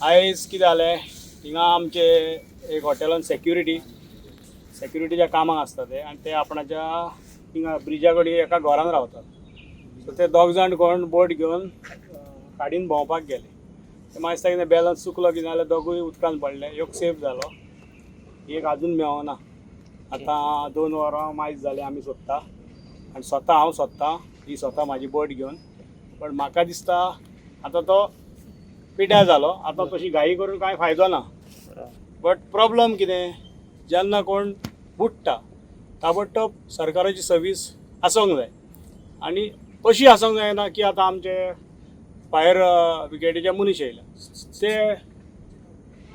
आयज कितें जालें हिंगा आमचे एक हॉटेलान सेक्युरिटीच्या कामाक आसता ते आनी ते आपणाच्या हिंगा ब्रिजा कडेन एका घरान रावतात. सो ते दोग जाण कोण बोट घेवन काडीन भोंवपाक गेले. ते मागीर दिसता कितें बॅलन्स चुकलो कितें जाल्यार दोगूय उदकान पडले. एक सेफ जालो, एक आजून मेळोना. आतां 2 वरां मायज जालीं आमी सोदता आनी हांव सोदतां ही स्वता म्हाजी बोट घेवन. पण म्हाका दिसता आतां तो पिड्ड्यार जालो. आतां तशी घाई करून कांय फायदो ना. बट प्रॉब्लम कितें, जेन्ना कोण बुडटा ताबडतोब सरकाराची सर्वीस आसूंक जाय. आनी अशी आसूंक जायना की आतां आमचे फायर ब्रिगेडीचे मनीस येयले ते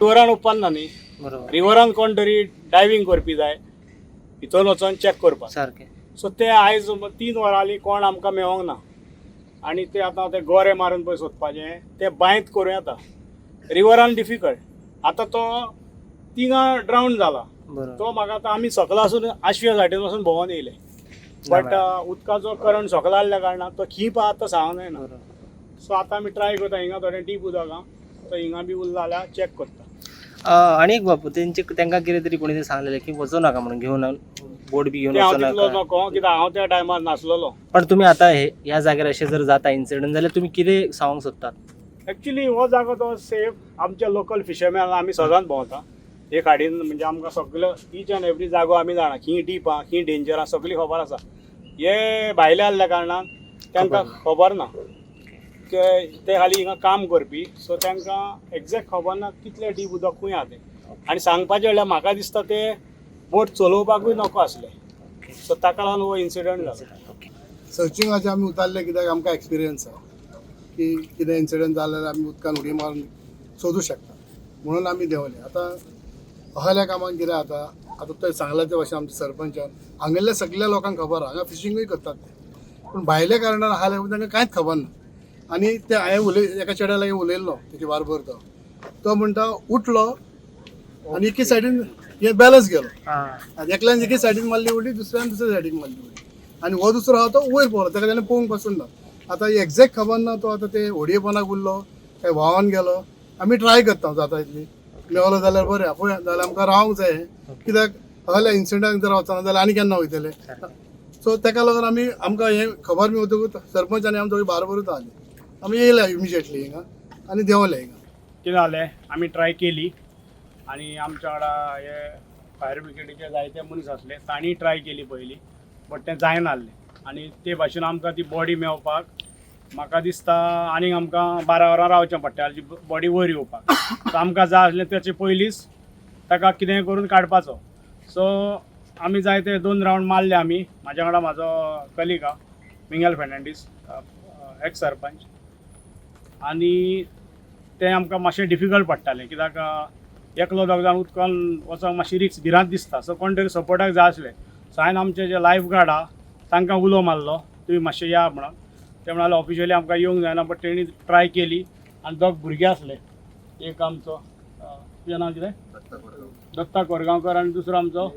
रिवरान उपन्ना न्ही. रिवरान कोण तरी डायवींग करपी जाय भितर वचोन चॅक करपाक सारकें. सो ते आयज 3 वरां जालीं कोण आमकां मेळोंक ना. आनी ते आतां ते गोरे मारून पळय सोदपाचें ते बांयत करूं येता. रिवरान डिफिकल्ट. आतां तो तिंगा ड्रावन जाला. तो म्हाका आतां आमी सकला वचून आशव्या सायडीन वचून भोंवून येयले. बट उदकाचो करंट सकला आसल्या कारणान तो खीप आहा तो सांगूंक जायना. सो आतां आमी ट्राय करता हिंगा थोडें डीप उदक आहा तो हिंगा बी उरला जाल्यार चॅक करता. आणि एक बापू तांकां कितें तरी कोणी सांगलेलें की वचो नाका म्हणून घेवन बोट बी घेवन हांव वचो तितलो नाका. नको कित्याक हांव त्या टायमार नासलोलो. पण तुमी आतां ह्या जाग्यार अशें जर जाता इन्सिडंट जाल्यार तुमी कितें सांगूंक सोदतात? एक्चुली हो जागो तो सेफ. आमचे लोकल फिशरमॅन आमी सदांच भोंवता हे खाडीन. म्हणजे आमकां सगळो ईच एंड एवरी जागो आमी जाणा. खंय डीप आहा खंय डेंजर आहा सगळी खबर आसा. हे भायले आसल्या कारणान तांकां खबर ना. ते खाली हिंगा काम करपी. सो तांकां एक्झॅक्ट खबर ना कितलें डीप उदक खंय आहा तें. आनी सांगपाचें म्हणल्यार म्हाका दिसता ते बोट चलोवपाकूय नको आसले. सो ताका लागून हो इन्सिडंट जालो. सर्चिंगाचे आमी उतारले कित्याक आमकां एक्सपिरियन्स आहा की कितें इन्सिडंट जाल्यार आमी उदकान उडी मारून सोदूं शकता म्हणून आमी देंवले. आतां अहल्या कामाक कितें जाता आतां थंय सांगला ते भाशेन आमच्या सरपंचान हांगेल्या सगळ्या लोकांक खबर आहा हांगा फिशींगूय करतात ते. पूण भायल्या कारणान अहल्या तांकां कांयच खबर ना. आनी ते हांवें एका चेड्या लागीं उलयल्लो तेजे बारबर तो म्हणटा उठलो आनी एके सायडीन हे बॅलन्स गेलो. एकल्यान एके सायडीन मारली उडी दुसऱ्यान दुसऱ्या सायडीन मारली उडी आनी हो दुसरो आहा तो वयर पळलो. ताका जाल्यार पळोवंक पासून ना. आतां एक्झॅक्ट खबर ना तो आतां ते होडयेपणाक उरलो काय व्हांवोन गेलो. आमी ट्राय करता जाता इतली मेळलो जाल्यार बरें पळय जाल्यार आमकां रावंक जाय. कित्याक असल्या इन्सिडंटाक जर वचना जाल्यार आनी केन्ना वयतले. सो ताका लागून आमी आमकां हें खबर मेळटकूच सरपंच आनी आमी दोगी बारबरूच आसली. आमी येयल्या इमिजिएटली हिंगा आनी देंवले हिंगा. कितें जालें आमी ट्राय केली आनी आमच्या वांगडा हे फायर ब्रिगेडीचे जायते मनीस आसले तांणी ट्राय केली पयलीं बट तें जायना जाल्लें. आनी ते भाशेन आमकां ती बॉडी मेळपाक म्हाका दिसता आनीक आमकां 12 वरां रावचें पडटलें ती बॉडी वयर येवपाक. सो आमकां जाय आसलें तेचे पयलींच ताका कितेंय करून काडपाचो. सो आमी जायते 2 रावंड मारले आमी. म्हाज्या वांगडा म्हाजो कलीग आहा मिंगल फेर्नांडीस एक्स सरपंच. आनी तें आमकां मातशें डिफिकल्ट पडटालें कित्याक एकलो दोग जाण उदकान वचोंक मातशी रिक्स भिरांत दिसता. सो कोण तरी सपोर्टाक जाय आसलें. सो हांवें आमचे जे लायफ गार्ड आहा तांकां उलो मारलो तुमी मातशे या म्हणून. ते म्हणाले ऑफिशियली आमकां येवंक जायना बट तेणी ट्राय केली आनी दोग भुरगे आसले. एक आमचो तुजें नांव कितें दत्ता कोरगांवकर आनी दुसरो आमचो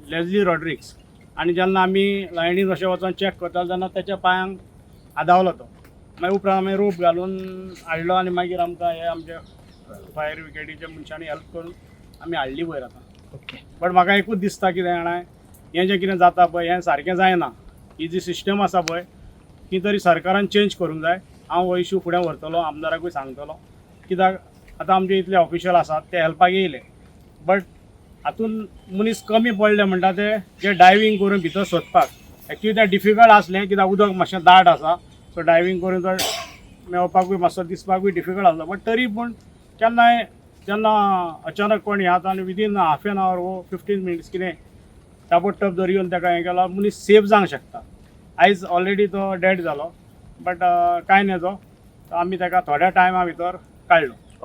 लेझली रॉड्रिक्स. आनी जेन्ना आमी लायनीन अशें वचोन चॅक करताले तेन्ना तेच्या पांयांक आदावलो तो. मागीर उपरांत आमी रोप घालून हाडलो आनी मागीर आमकां हे आमचे फायर ब्रिगेडीच्या मनशांनी हेल्प करून आमी हाडली वयर आतां. ओके. बट म्हाका एकूच दिसता कितें जाणा हें जें कितें जाता पळय हें सारकें जायना. ही जी सिस्टम आसा पळय ती तरी सरकारान चेंज करूंक जाय. हांव हो इश्यू फुडें व्हरतलो आमदाराकूय सांगतलो कित्याक आतां आमचे इतले ऑफिशियल आसात ते हेल्पाक येयले बट हातून मनीस कमी पडले म्हणटा ते जे डायवींग करून भितर सोदपाक. एक्चुली तें डिफिकल्ट आसलें कित्याक उदक मातशें दाट आसा. सो डायवींग करून तो मेळपाकूय मातसो दिसपाकूय डिफिकल्ट आसलो. बट तरी पूण केन्नाय जेन्ना अचानक कोण येता आनी विदीन हाफ एन आवर वो 15 मिनिट्स कितें ताबडतोब जर येवन ताका हें केल्यार मनीस सेफ जावंक शकता. आयज ऑलरेडी तो डेड जालो बट कांय न्हय तो आमी ताका थोड्या टायमा भितर काडलो.